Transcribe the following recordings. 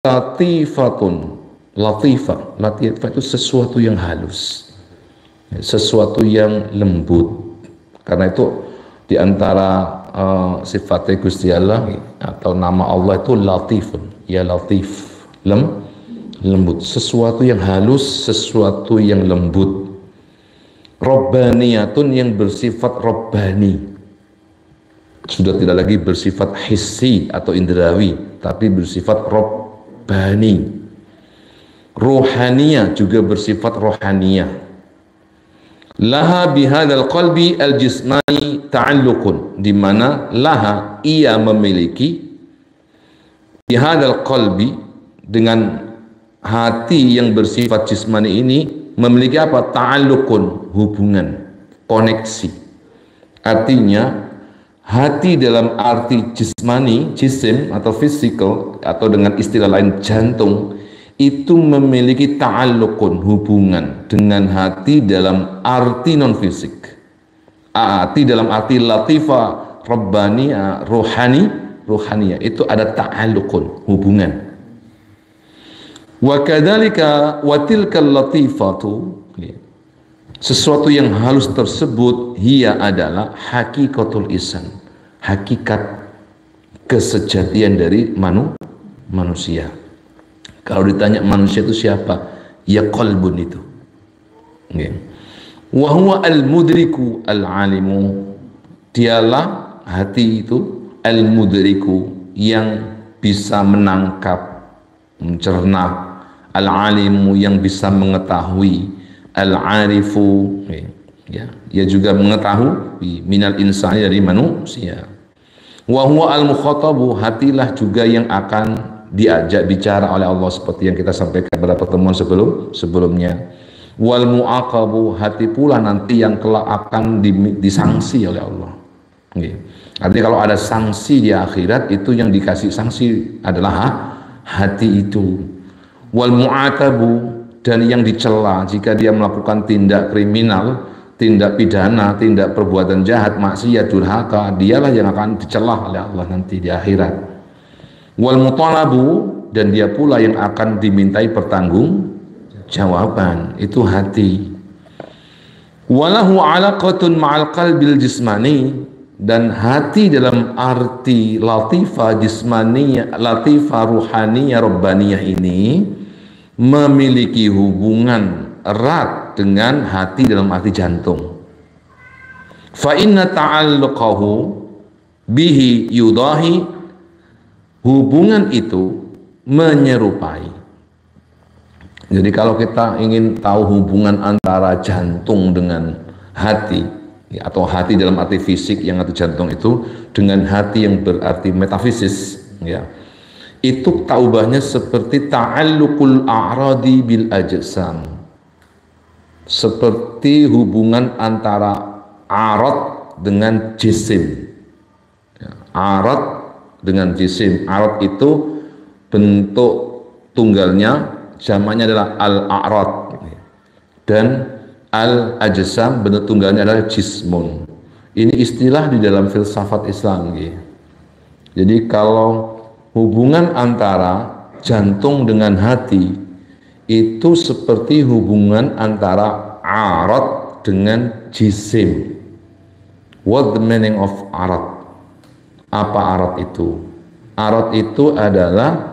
latifatun. Latifah itu sesuatu yang halus, sesuatu yang lembut. Karena itu diantara sifatnya Gusti Allah atau nama Allah itu latifun, ya latif, lembut, sesuatu yang halus, sesuatu yang lembut. Robbaniyatun, yang bersifat robbani, sudah tidak lagi bersifat hissi atau indrawi, tapi bersifat robbani. Ruhaniyah, juga bersifat rohaniyah. Laha bihadzal qalbi al-jismani ta'alluqun, di mana laha, ia memiliki, bihadzal qalbi, dengan hati yang bersifat jismani ini memiliki apa? Ta'alluqun, hubungan, koneksi. Artinya hati dalam arti jismani, jisim atau physical, atau dengan istilah lain jantung, itu memiliki ta'alluqun, hubungan dengan hati dalam arti non fisik. Hati dalam arti latifah, rabbaniyah, ruhaniyah, itu ada ta'alluqun, hubungan. Wa kadzalika wa tilkal latifatu, sesuatu yang halus tersebut, hiya adalah hakikatul ihsan, hakikat kesejatian dari manusia. Kalau ditanya manusia itu siapa? Ya qalbun itu. Wa huwa al-mudriku al-alimu. Dialah hati itu al-mudriku, yang bisa menangkap, mencerna, al-alimu, yang bisa mengetahui, al-arifu, ya, ia juga mengetahui, minal insani, dari manusia. Wa huwa al-mukhatabu, hatilah juga yang akan diajak bicara oleh Allah, seperti yang kita sampaikan pada pertemuan sebelumnya. Wal mu'aqabu, hati pula nanti yang kelak akan disanksi oleh Allah. Artinya kalau ada sanksi di akhirat, itu yang dikasih sanksi adalah hati itu. Wal mu'atabu, dan yang dicela jika dia melakukan tindak kriminal, tindak pidana, tindak perbuatan jahat, maksiat, durhaka, dialah yang akan dicela oleh Allah nanti di akhirat. Wal mutalabu, dan dia pula yang akan dimintai pertanggungjawaban, itu hati. Walahu alaqatun ma'al qalbil jismani, dan hati dalam arti latifah jismaniyah, latifah ruhaniyah rabbaniyah ini memiliki hubungan erat dengan hati dalam arti jantung. Fa inna ta'alluqahu bihi yudahi, hubungan itu menyerupai. Jadi kalau kita ingin tahu hubungan antara jantung dengan hati, ya, atau hati dalam arti fisik yang arti jantung itu dengan hati yang berarti metafisis, ya, itu taubahnya seperti ta'alluqul a'radi bil ajsam, seperti hubungan antara arad dengan jisim, ya, arad dengan jisim. Arad itu bentuk tunggalnya, jamaknya adalah al-a'rad, dan al-ajsam bentuk tunggalnya adalah jismun. Ini istilah di dalam filsafat Islam. Jadi kalau hubungan antara jantung dengan hati itu seperti hubungan antara arad dengan jisim. What the meaning of arad? Apa arad itu? Arad itu adalah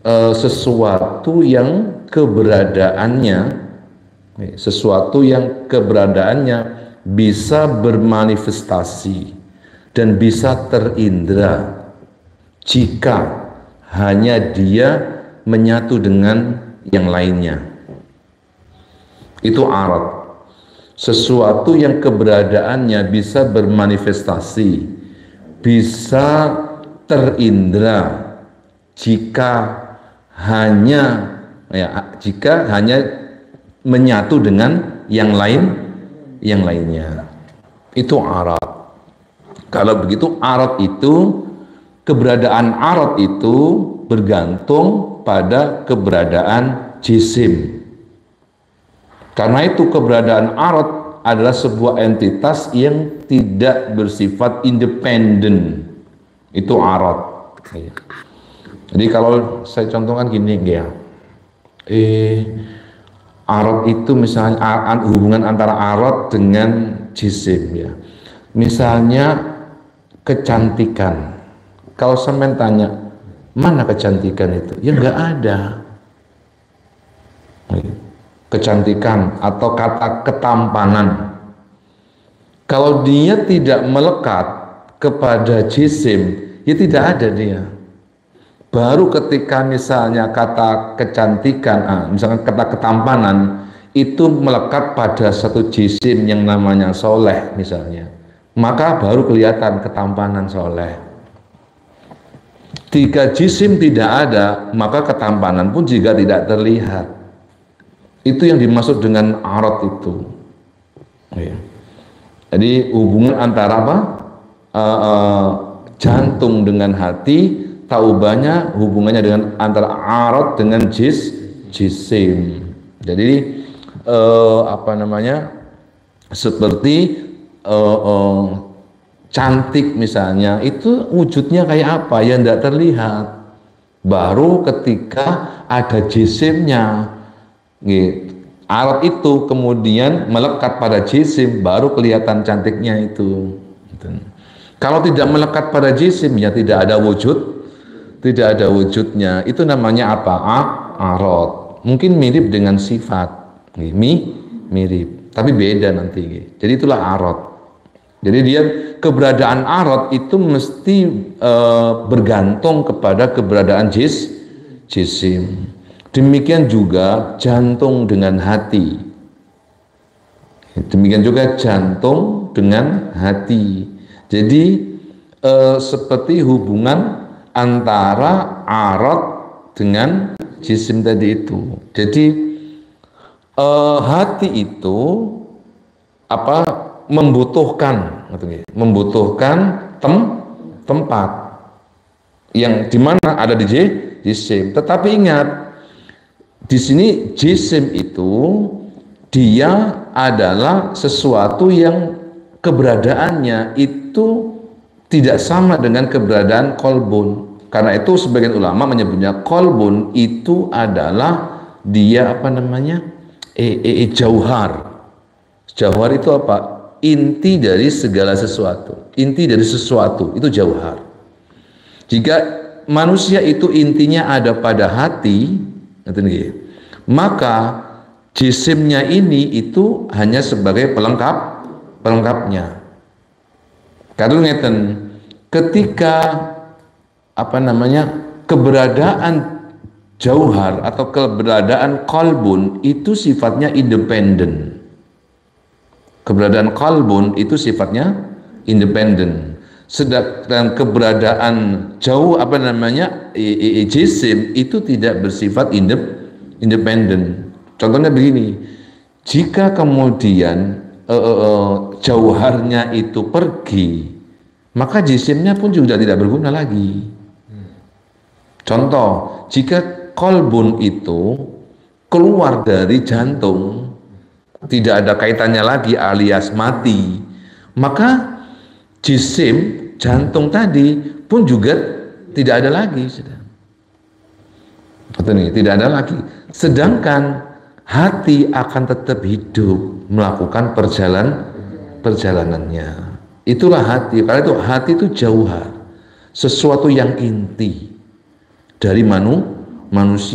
sesuatu yang keberadaannya bisa bermanifestasi dan bisa terindra jika hanya dia menyatu dengan yang lainnya. Itu arad. Sesuatu yang keberadaannya bisa bermanifestasi, bisa terindra jika hanya menyatu dengan yang lainnya. Itu arad. Kalau begitu keberadaan arad itu bergantung pada keberadaan jisim. Karena itu keberadaan arad adalah sebuah entitas yang tidak bersifat independen. Itu arad. Jadi kalau saya contohkan gini ya, arot itu misalnya hubungan antara arot dengan jisim ya. Misalnya kecantikan. Kalau sampean tanya, mana kecantikan itu? Ya nggak ada. Kecantikan atau kata ketampanan. Kalau dia tidak melekat kepada jisim, ya tidak ada dia. Baru ketika misalnya kata kecantikan, misalkan kata ketampanan, itu melekat pada satu jisim yang namanya soleh misalnya, maka baru kelihatan ketampanan soleh. Jika jisim tidak ada, maka ketampanan pun juga tidak terlihat. Itu yang dimaksud dengan arot itu. Jadi hubungan antara apa? Jantung dengan hati, taubahnya hubungannya dengan antara arot dengan jisim. Jadi apa namanya, seperti cantik misalnya, itu wujudnya kayak apa ya tidak terlihat. Baru ketika ada jisimnya, gitu. Arot itu kemudian melekat pada jisim, baru kelihatan cantiknya itu. Gitu. Kalau tidak melekat pada jisim, ya tidak ada wujud, tidak ada wujudnya. Itu namanya apa? Arot. Mungkin mirip dengan sifat, mirip, tapi beda nanti. Jadi itulah arot. Jadi dia keberadaan arot itu mesti bergantung kepada keberadaan jisim. Demikian juga jantung dengan hati. Demikian juga jantung dengan hati. Jadi seperti hubungan antara arot dengan jisim tadi itu. Jadi hati itu apa, membutuhkan tempat yang dimana ada di jisim. Tetapi ingat, di sini jisim itu dia adalah sesuatu yang keberadaannya itu tidak sama dengan keberadaan kolbun. Karena itu sebagian ulama menyebutnya kolbun itu adalah dia apa namanya, jauhar. Jauhar itu apa? Inti dari segala sesuatu. Inti dari sesuatu itu jauhar. Jika manusia itu intinya ada pada hati, maka jisimnya ini itu hanya sebagai pelengkapnya. Karena ngeten, ketika apa namanya, keberadaan jauhar atau keberadaan kolbun itu sifatnya independen. Keberadaan kolbun itu sifatnya independen. Sedangkan keberadaan jisim itu tidak bersifat independen. Contohnya begini, jika kemudian jauharnya itu pergi, maka jisimnya pun juga tidak berguna lagi. Contoh, jika kolbun itu keluar dari jantung, tidak ada kaitannya lagi alias mati, maka jisim jantung tadi pun juga tidak ada lagi, tidak ada lagi. Sedangkan hati akan tetap hidup melakukan perjalanannya. Itulah hati. Karena itu hati itu jauhar, sesuatu yang inti dari manusia.